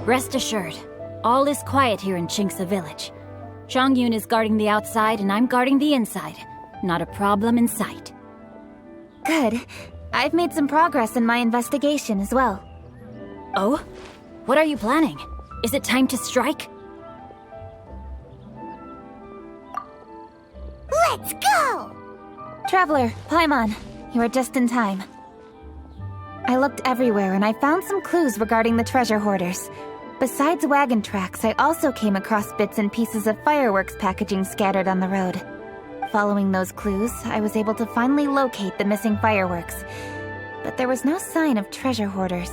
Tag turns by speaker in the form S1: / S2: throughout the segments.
S1: Rest assured, all is quiet here in Qingce Village. Zhangyun is guarding the outside and I'm guarding the inside. Not a problem in sight.
S2: Good. I've made some progress in my investigation as well.
S1: Oh? What are you planning? Is it time to strike?
S3: Let's go!
S2: Traveler, Paimon, you are just in time. I looked everywhere and I found some clues regarding the treasure hoarders. Besides wagon tracks, I also came across bits and pieces of fireworks packaging scattered on the road. Following those clues, I was able to finally locate the missing fireworks. But there was no sign of treasure hoarders.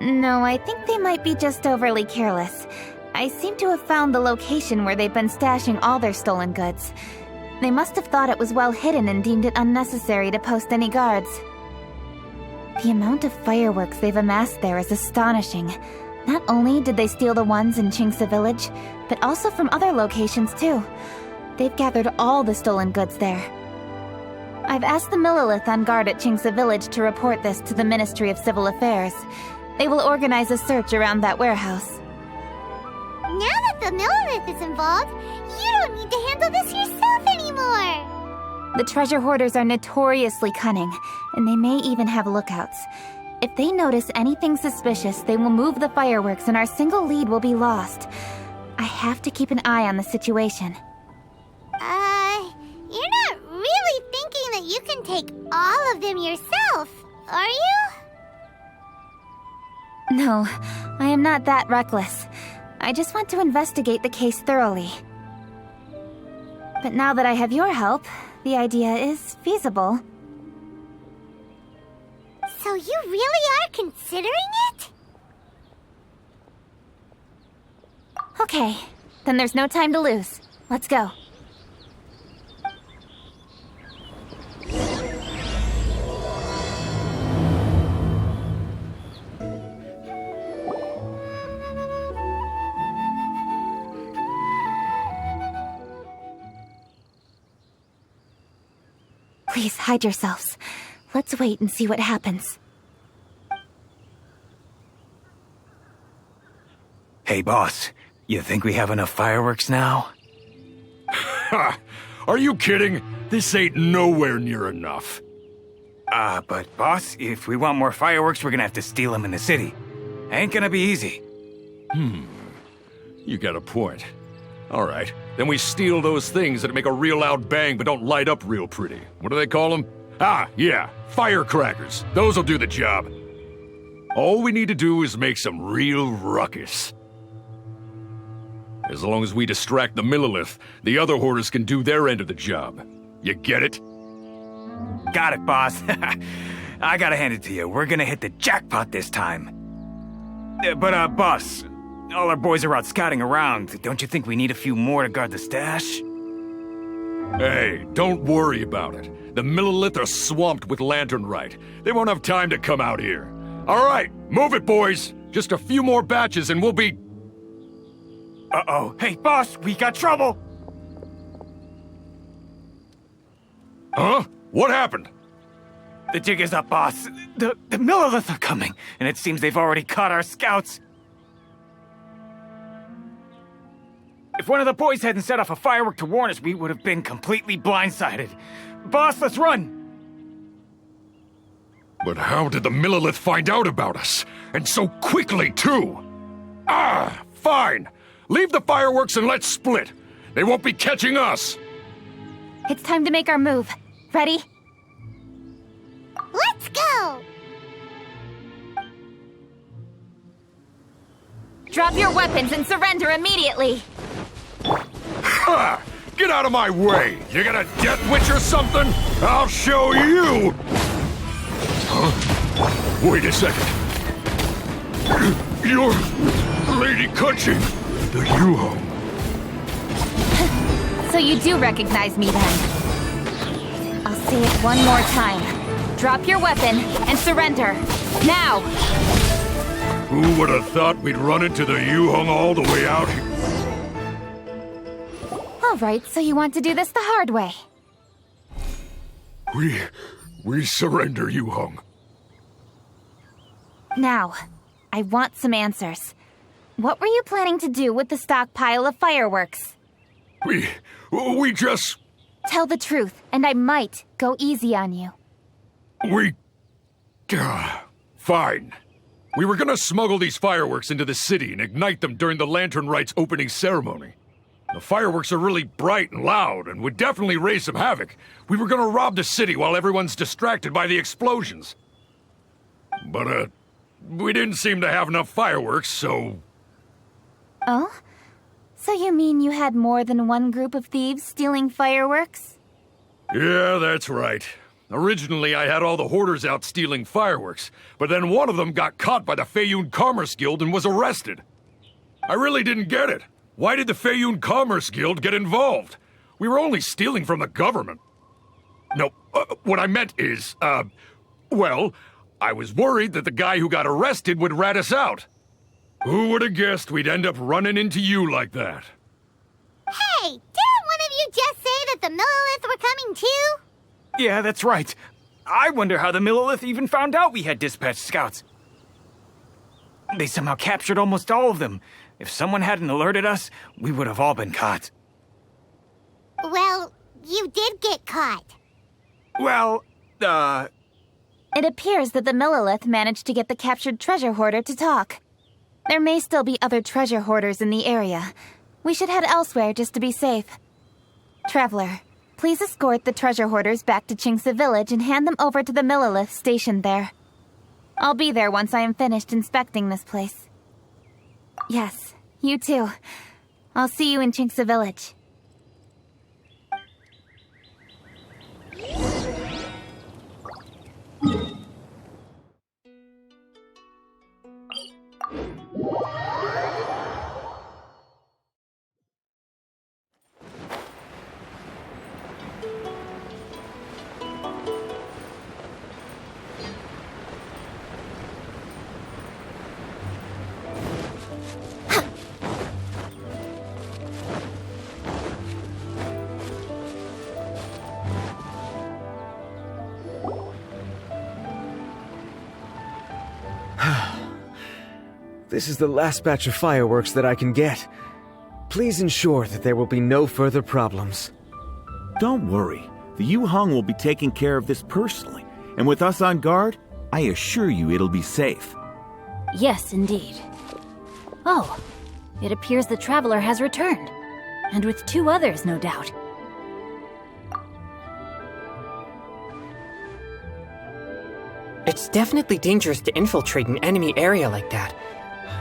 S2: No, I think they might be just overly careless. I seem to have found the location where they've been stashing all their stolen goods. They must have thought it was well hidden and deemed it unnecessary to post any guards. The amount of fireworks they've amassed there is astonishing. Not only did they steal the ones in Qingce Village, but also from other locations too. They've gathered all the stolen goods there. I've asked the Millilith on guard at Qingce Village to report this to the Ministry of Civil Affairs. They will organize a search around that warehouse.
S3: Now that the Millilith is involved, you don't need to handle this yourself anymore!
S2: The treasure hoarders are notoriously cunning, and they may even have lookouts. If they notice anything suspicious, they will move the fireworks and our single lead will be lost. I have to keep an eye on the situation.
S3: You're not really thinking that you can take all of them yourself, are you?
S2: No, I am not that reckless. I just want to investigate the case thoroughly. But now that I have your help, the idea is feasible.
S3: So you really are considering it?
S2: Okay, then there's no time to lose. Let's go. Please hide yourselves. Let's wait and see what happens.
S4: Hey, boss. You think we have enough fireworks now?
S5: Ha! Are you kidding? This ain't nowhere near enough.
S4: But boss, if we want more fireworks, we're gonna have to steal them in the city. Ain't gonna be easy.
S5: You got a point. All right, then we steal those things that make a real loud bang but don't light up real pretty. What do they call them? Yeah, firecrackers. Those'll do the job. All we need to do is make some real ruckus. As long as we distract the Millilith, the other hoarders can do their end of the job. You get it?
S4: Got it, boss. I gotta hand it to you. We're gonna hit the jackpot this time. But, boss, all our boys are out scouting around. Don't you think we need a few more to guard the stash?
S5: Hey, don't worry about it. The Millilith are swamped with lanternite. They won't have time to come out here. All right, move it, boys. Just a few more batches and we'll be...
S4: Uh-oh. Hey, boss, we got trouble!
S5: Huh? What happened?
S4: The jig is up, boss. The Millilith are coming, and it seems they've already caught our scouts. If one of the boys hadn't set off a firework to warn us, we would have been completely blindsided. Boss, let's run!
S5: But how did the Millilith find out about us? And so quickly, too? Fine. Leave the fireworks and let's split. They won't be catching us.
S2: It's time to make our move. Ready?
S3: Let's go!
S2: Drop your weapons and surrender immediately!
S5: Ha! Get out of my way! You got a death witch or something? I'll show you! Huh? Wait a second. You're Lady Kutching, the Yuho.
S2: So you do recognize me then? I'll say it one more time. Drop your weapon and surrender. Now!
S5: Who would have thought we'd run into the Yuhong all the way out here?
S2: All right, so you want to do this the hard way.
S5: We surrender, Yuhong.
S2: Now, I want some answers. What were you planning to do with the stockpile of fireworks?
S5: We just...
S2: Tell the truth, and I might go easy on you.
S5: Fine. We were gonna smuggle these fireworks into the city and ignite them during the Lantern Rite's opening ceremony. The fireworks are really bright and loud and would definitely raise some havoc. We were gonna rob the city while everyone's distracted by the explosions. But, we didn't seem to have enough fireworks, so...
S2: Oh? So you mean you had more than one group of thieves stealing fireworks?
S5: Yeah, that's right. Originally, I had all the hoarders out stealing fireworks, but then one of them got caught by the Feiyun Commerce Guild and was arrested. I really didn't get it. Why did the Feiyun Commerce Guild get involved? We were only stealing from the government. No, what I meant is, well, I was worried that the guy who got arrested would rat us out. Who would have guessed we'd end up running into you like that?
S3: Hey, didn't one of you just say that the Millilith were coming too?
S4: Yeah, that's right. I wonder how the Millilith even found out we had dispatched scouts. They somehow captured almost all of them. If someone hadn't alerted us, we would have all been caught.
S3: Well, you did get caught.
S4: Well,
S2: It appears that the Millilith managed to get the captured treasure hoarder to talk. There may still be other treasure hoarders in the area. We should head elsewhere just to be safe. Traveler, please escort the treasure hoarders back to Chingsa Village and hand them over to the Millilith stationed there. I'll be there once I am finished inspecting this place. Yes, you too. I'll see you in Chingsa Village.
S6: This is the last batch of fireworks that I can get. Please ensure that there will be no further problems.
S7: Don't worry. The Yu-Hong will be taking care of this personally. And with us on guard, I assure you it'll be safe.
S1: Yes, indeed. Oh, it appears the traveler has returned. And with 2 others, no doubt.
S8: It's definitely dangerous to infiltrate an enemy area like that.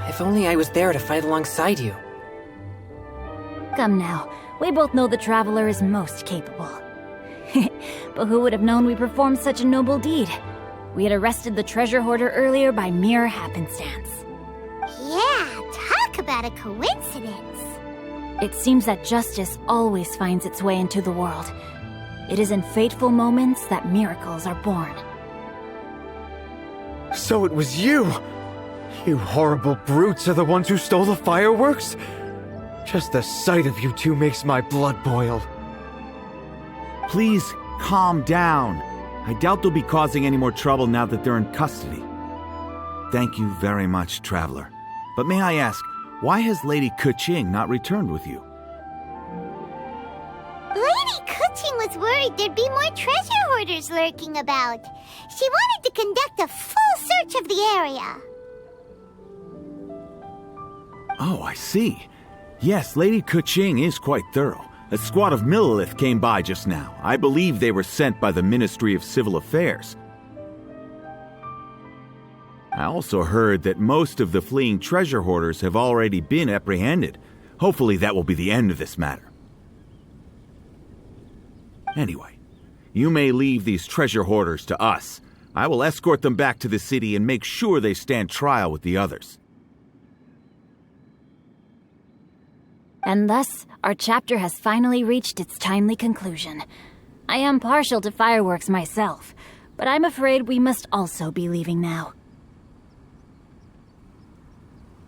S8: If only I was there to fight alongside you.
S1: Come now, we both know the traveler is most capable. But who would have known we performed such a noble deed? We had arrested the treasure hoarder earlier by mere happenstance.
S3: Yeah, talk about a coincidence.
S1: It seems that justice always finds its way into the world. It is in fateful moments that miracles are born.
S6: So it was you! You horrible brutes are the ones who stole the fireworks? Just the sight of you two makes my blood boil.
S7: Please, calm down. I doubt they'll be causing any more trouble now that they're in custody. Thank you very much, Traveler. But may I ask, why has Lady Keqing not returned with you?
S3: Lady Keqing was worried there'd be more treasure hoarders lurking about. She wanted to conduct a full search of the area.
S7: Oh, I see. Yes, Lady Keqing is quite thorough. A squad of Millilith came by just now. I believe they were sent by the Ministry of Civil Affairs. I also heard that most of the fleeing treasure hoarders have already been apprehended. Hopefully that will be the end of this matter. Anyway, you may leave these treasure hoarders to us. I will escort them back to the city and make sure they stand trial with the others.
S1: And thus, our chapter has finally reached its timely conclusion. I am partial to fireworks myself, but I'm afraid we must also be leaving now.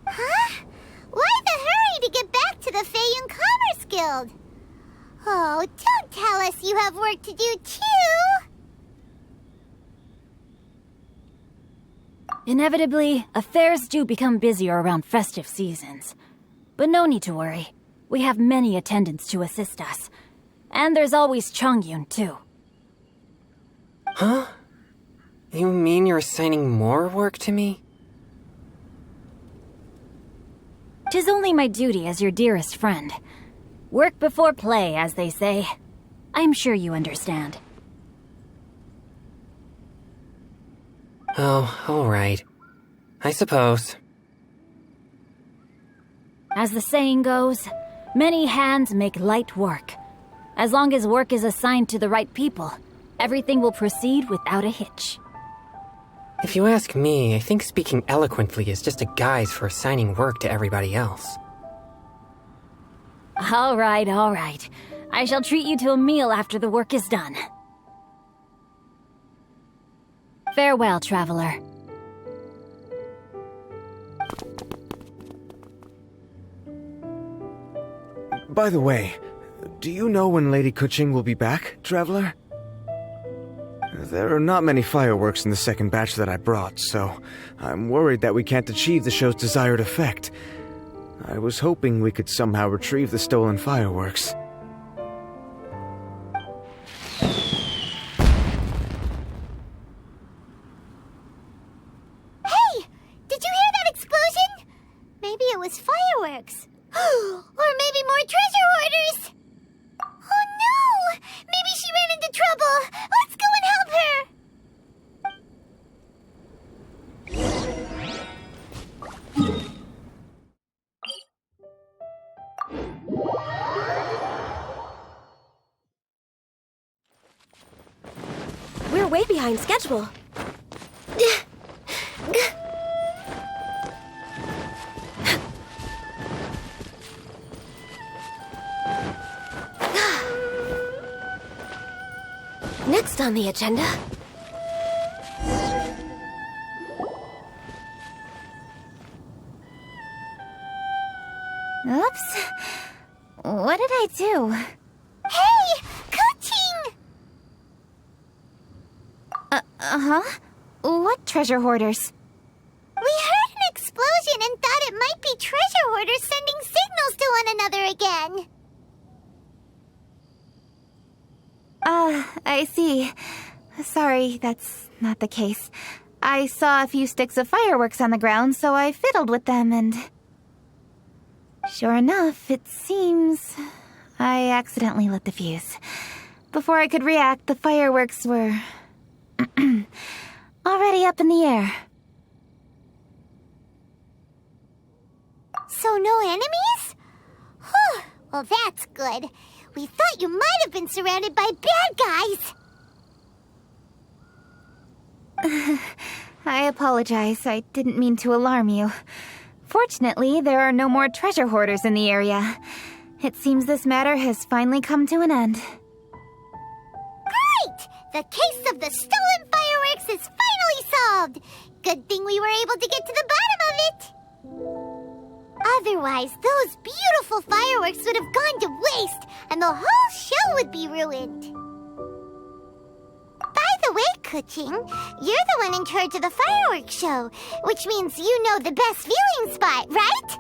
S3: Huh? Why the hurry to get back to the Feiyun Commerce Guild? Oh, don't tell us you have work to do too!
S1: Inevitably, affairs do become busier around festive seasons. But no need to worry. We have many attendants to assist us. And there's always Chongyun, too.
S8: Huh? You mean you're assigning more work to me?
S1: 'Tis only my duty as your dearest friend. Work before play, as they say. I'm sure you understand.
S8: Oh, alright. I suppose.
S1: As the saying goes, many hands make light work. As long as work is assigned to the right people, everything will proceed without a hitch.
S8: If you ask me, I think speaking eloquently is just a guise for assigning work to everybody else.
S1: All right. I shall treat you to a meal after the work is done. Farewell, traveler.
S6: By the way, do you know when Lady Kuching will be back, traveler? There are not many fireworks in the second batch that I brought, so I'm worried that we can't achieve the show's desired effect. I was hoping we could somehow retrieve the stolen fireworks.
S3: Hey! Did you hear that explosion? Maybe it was fireworks. Or maybe more treasure hoarders! Oh no! Maybe she ran into trouble! Let's go and help her!
S9: We're way behind schedule. Next on the agenda.
S2: Oops. What did I do?
S3: Hey! Coaching!
S2: Uh-huh. What treasure hoarders?
S3: We heard an explosion and thought it might be treasure hoarders sending signals to one another again.
S2: I see. Sorry, that's not the case. I saw a few sticks of fireworks on the ground, so I fiddled with them and... Sure enough, it seems... I accidentally lit the fuse. Before I could react, the fireworks were... already up in the air.
S3: So no enemies? Whew, well that's good. We thought you might have been surrounded by bad guys.
S2: I apologize. I didn't mean to alarm you. Fortunately, there are no more treasure hoarders in the area. It seems this matter has finally come to an end.
S3: Great! The case of the stolen fireworks is finally solved. Good thing we were able to get to the bottom of it. Otherwise, those beautiful fireworks would have gone to waste, and the whole show would be ruined. By the way, Kuching, you're the one in charge of the fireworks show, which means you know the best viewing spot, right?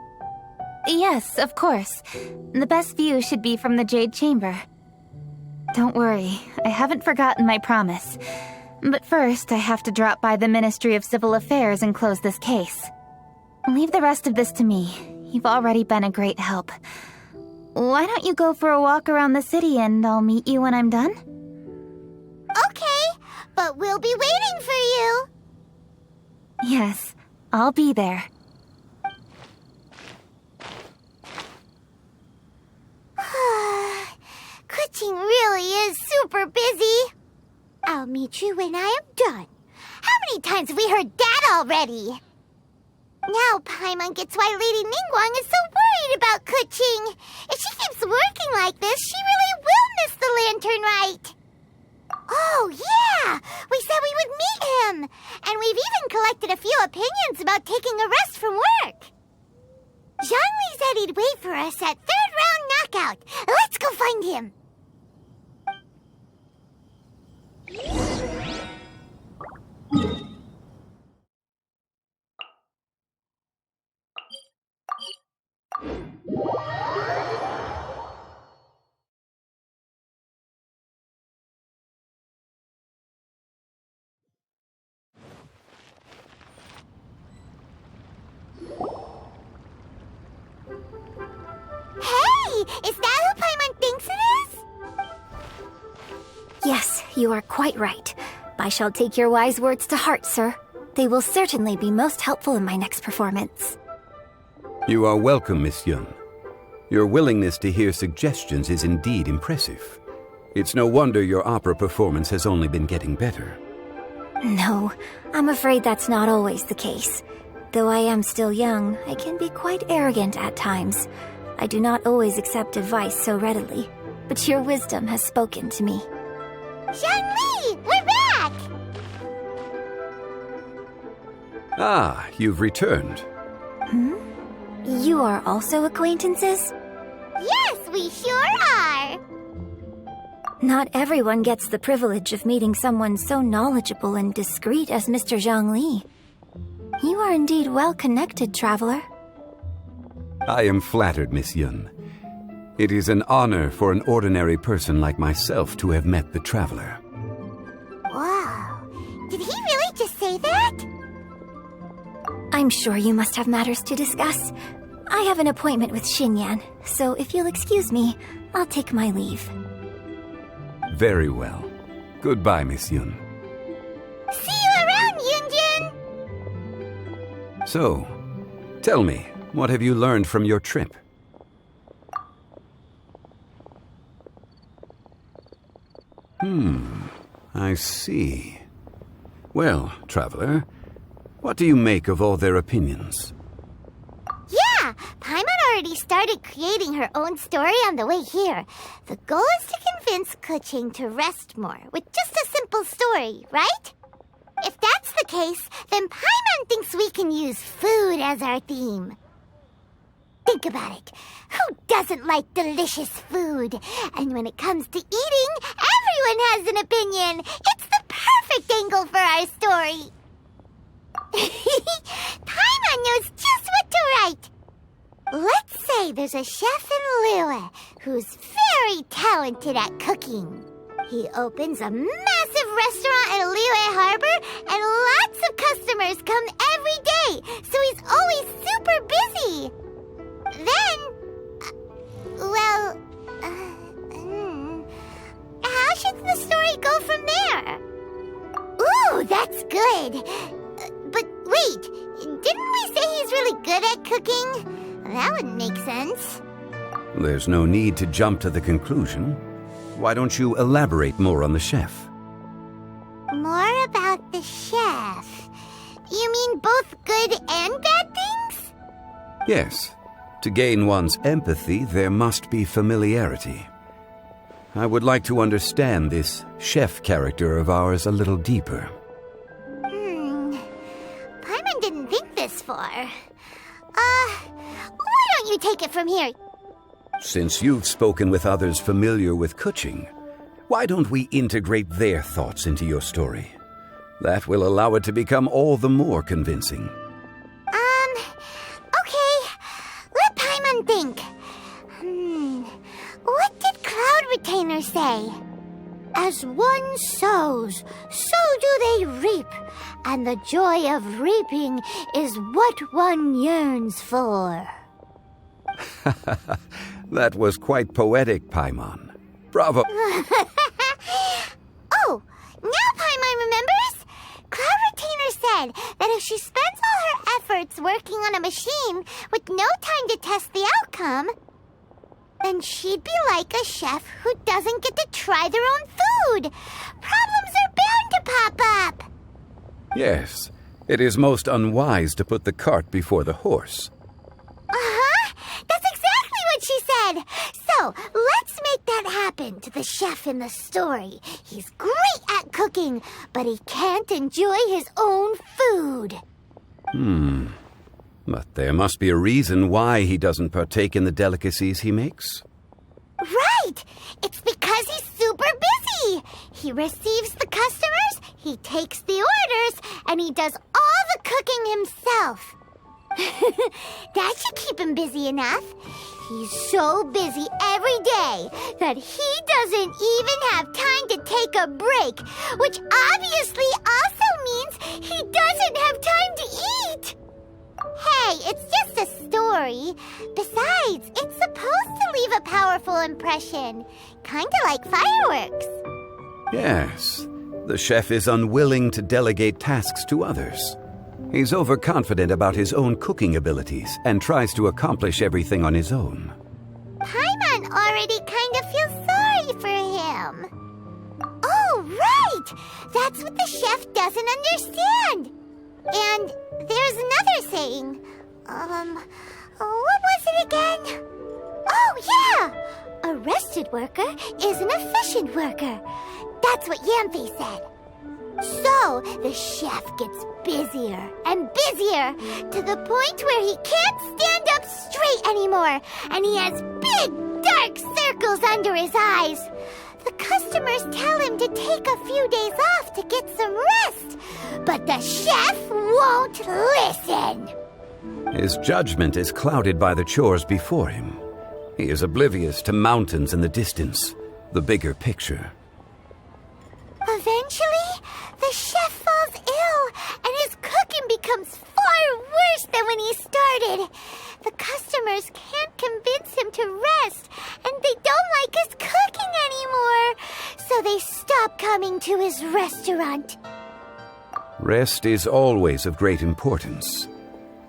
S2: Yes, of course. The best view should be from the Jade Chamber. Don't worry, I haven't forgotten my promise. But first, I have to drop by the Ministry of Civil Affairs and close this case. Leave the rest of this to me. You've already been a great help. Why don't you go for a walk around the city and I'll meet you when I'm done?
S3: Okay, but we'll be waiting for you.
S2: Yes, I'll be there.
S3: Kuching really is super busy. I'll meet you when I am done. How many times have we heard that already? Now Paimon gets why Lady Ningguang is so worried about Kuching. If she keeps working like this, she really will miss the lantern rite. Oh, yeah! We said we would meet him! And we've even collected a few opinions about taking a rest from work. Zhongli said he'd wait for us at third round knockout. Let's go find him. Hey! Is that who Paimon thinks it is?
S9: Yes, you are quite right. I shall take your wise words to heart, sir. They will certainly be most helpful in my next performance.
S10: You are welcome, Miss Yun. Your willingness to hear suggestions is indeed impressive. It's no wonder your opera performance has only been getting better.
S9: No, I'm afraid that's not always the case. Though I am still young, I can be quite arrogant at times. I do not always accept advice so readily, but your wisdom has spoken to me.
S3: Zhongli! We're back!
S10: Ah, you've returned.
S9: You are also acquaintances?
S3: Yes, we sure are!
S9: Not everyone gets the privilege of meeting someone so knowledgeable and discreet as Mr. Zhongli. You are indeed well connected, traveler.
S10: I am flattered, Miss Yun. It is an honor for an ordinary person like myself to have met the traveler.
S3: Wow. Did he really just say that?
S9: I'm sure you must have matters to discuss. I have an appointment with Xinyan, so if you'll excuse me, I'll take my leave.
S10: Very well. Goodbye, Miss Yun.
S3: See you around, Yunjin!
S10: So, tell me, what have you learned from your trip? I see. Well, traveler, what do you make of all their opinions?
S3: Yeah, Paimon already started creating her own story on the way here. The goal is to convince Kuching to rest more with just a simple story, right? If that's the case, then Paimon thinks we can use food as our theme. Think about it. Who doesn't like delicious food? And when it comes to eating, everyone has an opinion. It's the perfect angle for our story. Paimon knows just what to write. Let's say there's a chef in Liyue who's very talented at cooking. He opens a massive restaurant in Liyue Harbor, and lots of customers come every day, so he's always super busy. Then, how should the story go from there? Ooh, that's good. But wait, didn't we say he's really good at cooking? That wouldn't make sense.
S10: There's no need to jump to the conclusion. Why don't you elaborate more on the chef?
S3: More about the chef. You mean both good and bad things?
S10: Yes. To gain one's empathy, there must be familiarity. I would like to understand this chef character of ours a little deeper.
S3: Paimon didn't think this far. Why don't you take it from here?
S10: Since you've spoken with others familiar with Kuching, why don't we integrate their thoughts into your story? That will allow it to become all the more convincing.
S3: Okay. Let Paimon think. What did Cloud Retainer say? As one sows, so do they reap, and the joy of reaping is what one yearns for.
S10: That was quite poetic, Paimon. Bravo.
S3: Oh, now Paimon remembers? Cloud Retainer said that if she spends all her efforts working on a machine with no time to test the outcome, then she'd be like a chef who doesn't get to try their own food. Problems are bound to pop up.
S10: Yes, it is most unwise to put the cart before the horse.
S3: That's exactly what she said. So, let's make that happen to the chef in the story. He's great at cooking, but he can't enjoy his own food.
S10: But there must be a reason why he doesn't partake in the delicacies he makes.
S3: Right! It's because he's super busy. He receives the customers, he takes the orders, and he does all the cooking himself. That should keep him busy enough. He's so busy every day that he doesn't even have time to take a break, which obviously also means he doesn't have time to eat. Hey, it's just a story. Besides, it's supposed to leave a powerful impression. Kinda like fireworks.
S10: Yes, the chef is unwilling to delegate tasks to others. He's overconfident about his own cooking abilities and tries to accomplish everything on his own.
S3: Paimon already kind of feels sorry for him. Oh, right! That's what the chef doesn't understand. And there's another saying. What was it again? Oh, yeah! A rested worker is an efficient worker. That's what Yamfe said. So, the chef gets busier and busier to the point where he can't stand up straight anymore, and he has big, dark circles under his eyes. The customers tell him to take a few days off to get some rest, but the chef won't listen.
S10: His judgment is clouded by the chores before him. He is oblivious to mountains in the distance, the bigger picture.
S3: Eventually, the chef falls ill, and his cooking becomes far worse than when he started. The customers can't convince him to rest, and they don't like his cooking anymore, so they stop coming to his restaurant.
S10: Rest is always of great importance.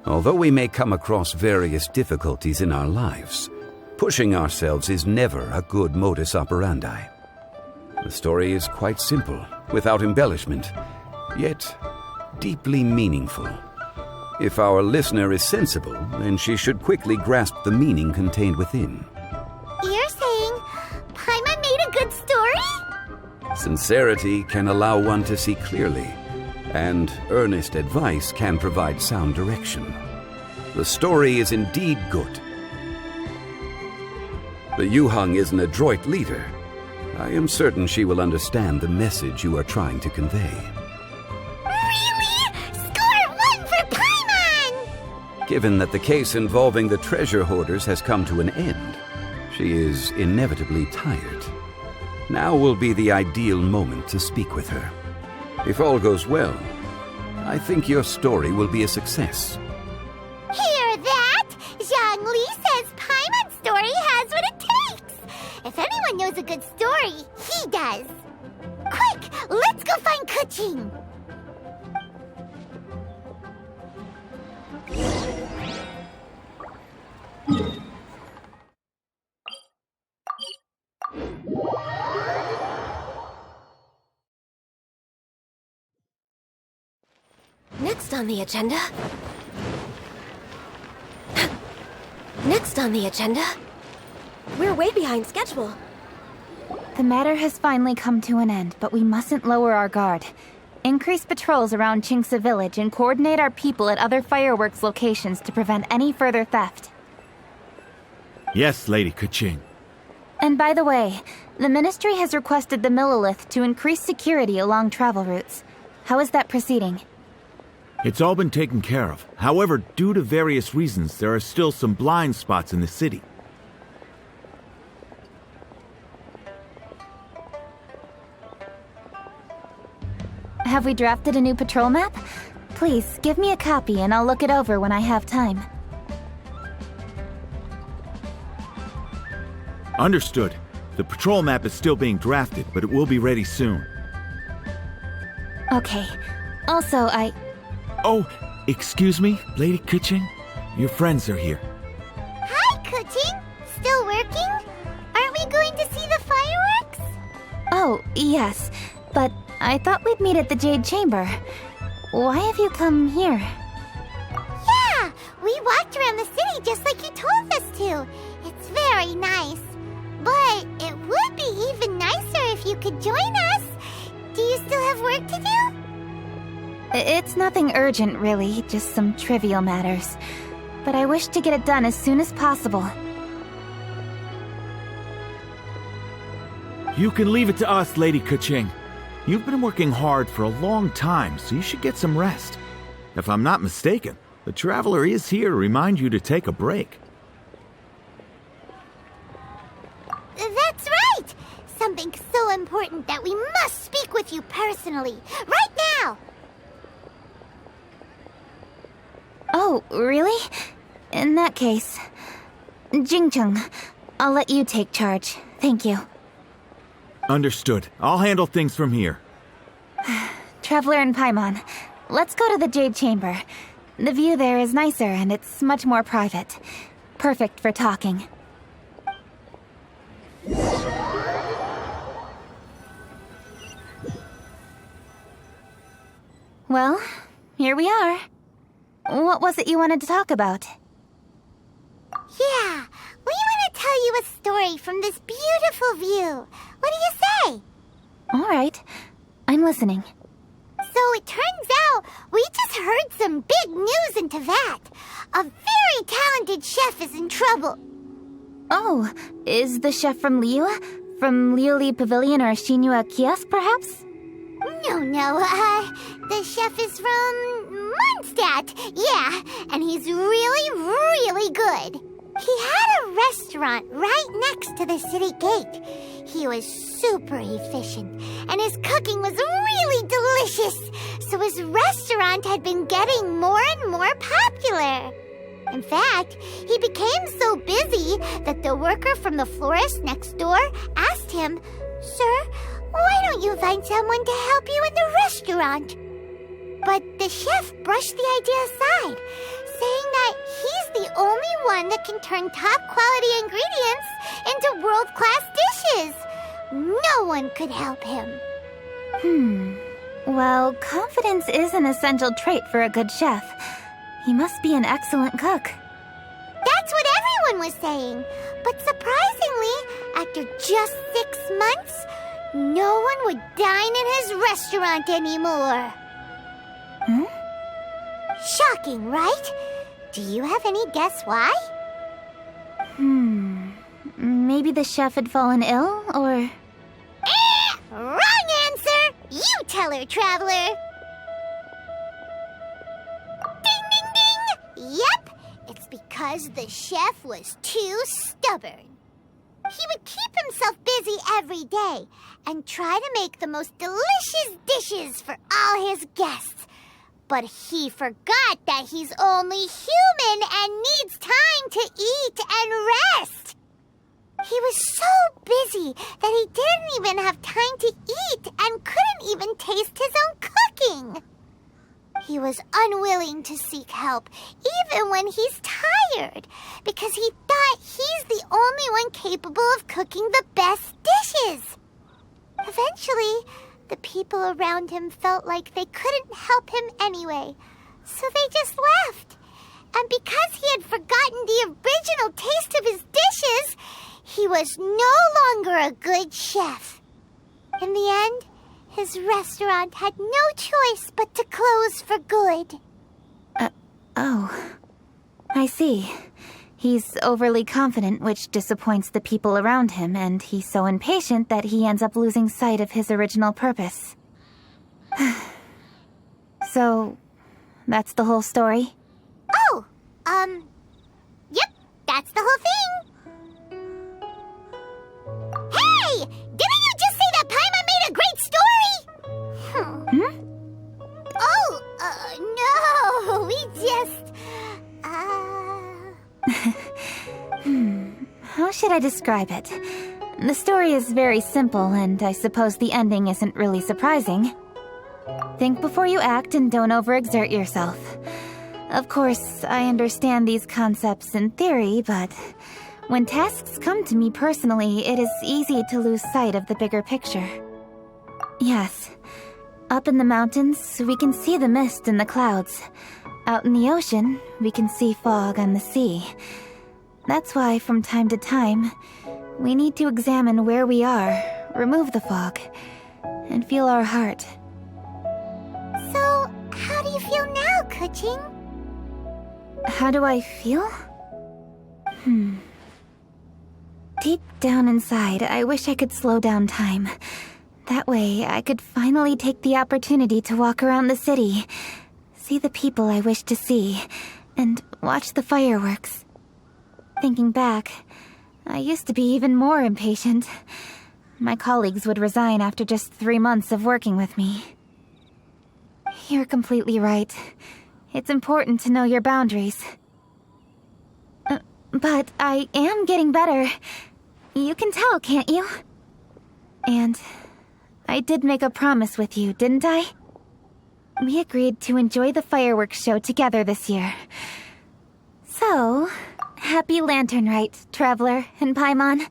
S10: Although we may come across various difficulties in our lives, pushing ourselves is never a good modus operandi. The story is quite simple, without embellishment, yet deeply meaningful. If our listener is sensible, then she should quickly grasp the meaning contained within.
S3: You're saying Paimon made a good story?
S10: Sincerity can allow one to see clearly, and earnest advice can provide sound direction. The story is indeed good. The Yuhang is an adroit leader. I am certain she will understand the message you are trying to convey.
S3: Really? Score 1 for Paimon!
S10: Given that the case involving the treasure hoarders has come to an end, she is inevitably tired. Now will be the ideal moment to speak with her. If all goes well, I think your story will be a success.
S3: Hear that? Zhang Li says Paimon's story has what it takes. If anyone knows a good story, he does. Quick, let's go find Kuching.
S9: Next on the agenda... Next on the agenda... We're way behind schedule.
S2: The matter has finally come to an end, but we mustn't lower our guard. Increase patrols around Qingse Village and coordinate our people at other fireworks locations to prevent any further theft.
S7: Yes, Lady Kuching.
S2: And by the way, the Ministry has requested the Millilith to increase security along travel routes. How is that proceeding?
S7: It's all been taken care of. However, due to various reasons, there are still some blind spots in the city.
S2: Have we drafted a new patrol map? Please, give me a copy and I'll look it over when I have time.
S7: Understood. The patrol map is still being drafted, but it will be ready soon.
S2: Okay. Also,
S7: Oh, excuse me, Lady Kuching? Your friends are here.
S3: Hi, Kuching. Still working? Aren't we going to see the fireworks?
S2: Oh, yes. But I thought we'd meet at the Jade Chamber. Why have you come here?
S3: Yeah, we walked around the city just like you told us to. It's very nice. But it would be even nicer if you could join us. Do you still have work to do?
S2: It's nothing urgent, really, just some trivial matters. But I wish to get it done as soon as possible.
S7: You can leave it to us, Lady Kuching. You've been working hard for a long time, so you should get some rest. If I'm not mistaken, The traveler is here to remind you to take a break.
S3: That's right! Something so important that we must speak with you personally, right now!
S2: Oh, really? In that case, Jingcheng, I'll let you take charge. Thank you.
S7: Understood. I'll handle things from here.
S2: Traveler and Paimon, let's go to the Jade Chamber. The view there is nicer and it's much more private. Perfect for talking. Well, here we are. What was it you wanted to talk about?
S3: Yeah, we want to tell you a story from this beautiful view. What do you say?
S2: All right, I'm listening.
S3: So it turns out we just heard some big news in Teyvat. A very talented chef is in trouble.
S2: Oh, is the chef from Liyue? From Liuli Pavilion or Shinua Kiosk, perhaps?
S3: No, the chef is from Mondstadt. Yeah, and he's really good. He had a restaurant right next to the city gate. He was super efficient, and his cooking was really delicious, so his restaurant had been getting more and more popular. In fact, he became so busy that the worker from the florist next door asked him, "Sir, why don't you find someone to help you in the restaurant?" But the chef brushed the idea aside, saying that he's the only one that can turn top-quality ingredients into world-class dishes. No one could help him.
S2: Well, confidence is an essential trait for a good chef. He must be an excellent cook.
S3: That's what everyone was saying. But surprisingly, after just 6 months, no one would dine in his restaurant anymore. Shocking, right? Do you have any guess why?
S2: Maybe the chef had fallen ill, or...
S3: Wrong answer! You tell her, Traveler! Ding, ding, ding! Yep, it's because the chef was too stubborn. He would keep himself busy every day and try to make the most delicious dishes for all his guests. But he forgot that he's only human and needs time to eat and rest. He was so busy that he didn't even have time to eat and couldn't even taste his own cooking. He was unwilling to seek help, even when he's tired, because he thought he's the only one capable of cooking the best dishes. Eventually, the people around him felt like they couldn't help him anyway, so they just left. And because he had forgotten the original taste of his dishes, he was no longer a good chef. In the end, his restaurant had no choice but to close for good.
S2: Oh. I see. He's overly confident, which disappoints the people around him, and he's so impatient that he ends up losing sight of his original purpose. So, that's the whole story?
S3: Oh, yep, that's the whole thing. Hey! Didn't you just say that Paimon made a great story? Oh, no, we just,
S2: How should I describe it? The story is very simple, and I suppose the ending isn't really surprising. Think before you act and don't overexert yourself. Of course, I understand these concepts in theory, but when tasks come to me personally, it is easy to lose sight of the bigger picture. Yes. Up in the mountains, we can see the mist in the clouds. Out in the ocean, we can see fog on the sea. That's why, from time to time, we need to examine where we are, remove the fog, and feel our heart.
S3: So, how do you feel now, Kuching?
S2: How do I feel? Deep down inside, I wish I could slow down time. That way, I could finally take the opportunity to walk around the city, see the people I wish to see, and watch the fireworks. Thinking back, I used to be even more impatient. My colleagues would resign after just 3 months of working with me. You're completely right. It's important to know your boundaries. But I am getting better. You can tell, can't you? And I did make a promise with you, didn't I? We agreed to enjoy the fireworks show together this year. So, happy Lantern Rite, Traveler and Paimon.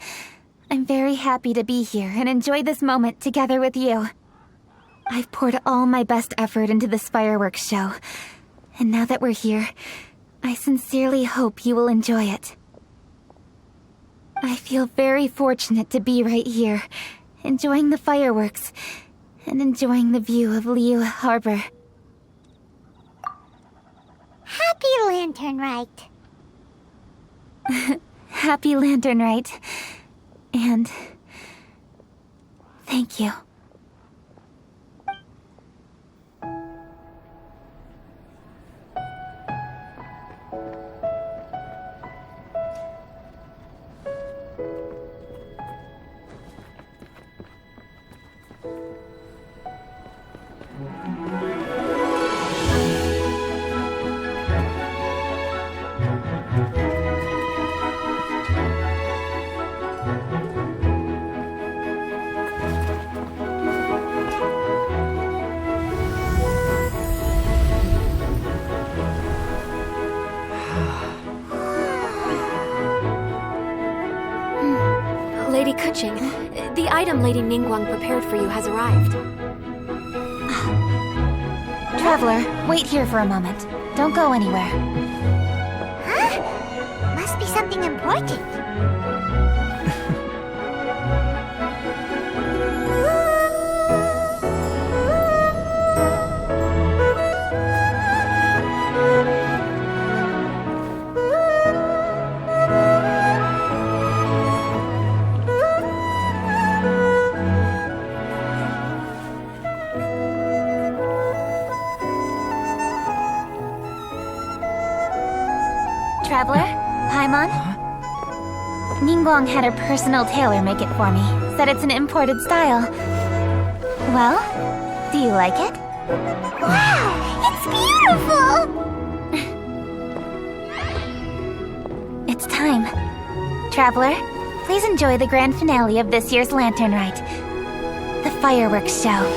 S2: I'm very happy to be here and enjoy this moment together with you. I've poured all my best effort into this fireworks show. And now that we're here, I sincerely hope you will enjoy it. I feel very fortunate to be right here, enjoying the fireworks, and enjoying the view of Liu Harbor.
S3: Happy Lantern Rite.
S2: Happy Lantern Rite. And thank you.
S9: Lady Kuching, the item Lady Ningguang prepared for you has arrived.
S2: Traveler, wait here for a moment. Don't go anywhere.
S3: Huh? Must be something important.
S2: Traveler? Paimon? Ningguang had her personal tailor make it for me. Said it's an imported style. Well, do you like it?
S3: Wow! It's beautiful!
S2: It's time. Traveler, please enjoy the grand finale of this year's Lantern Rite. The fireworks show.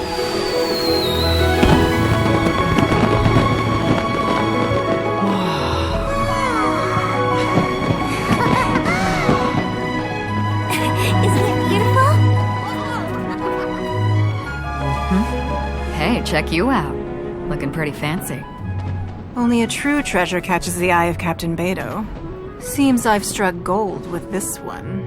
S11: Hey, check you out. Looking pretty fancy.
S12: Only a true treasure catches the eye of Captain Beidou. Seems I've struck gold with this one.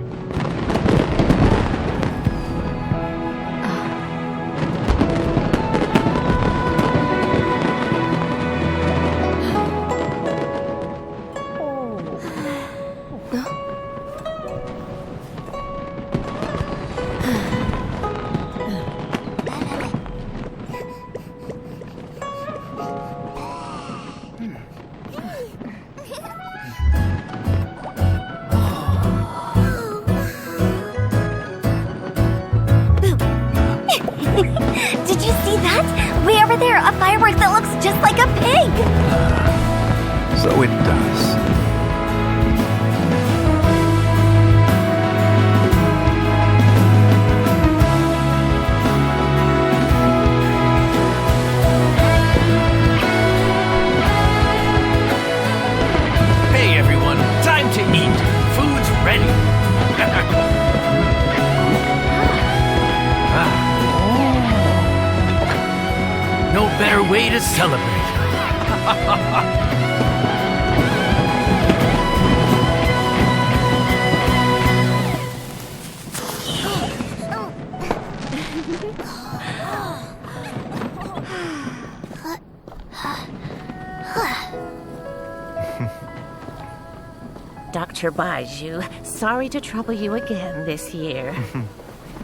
S3: Did you see that? Way over there, a firework that looks just like a pig!
S10: So it does.
S13: Hey everyone, time to eat. Food's ready. No better way to celebrate.
S14: Dr. Baiju, sorry to trouble you again this year.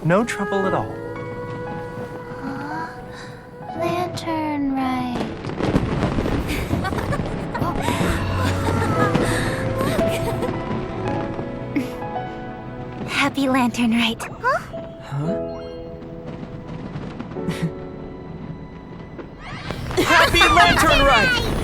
S13: No trouble at all.
S3: Lantern Rite.
S2: Happy Lantern Rite.
S13: Happy Lantern Rite!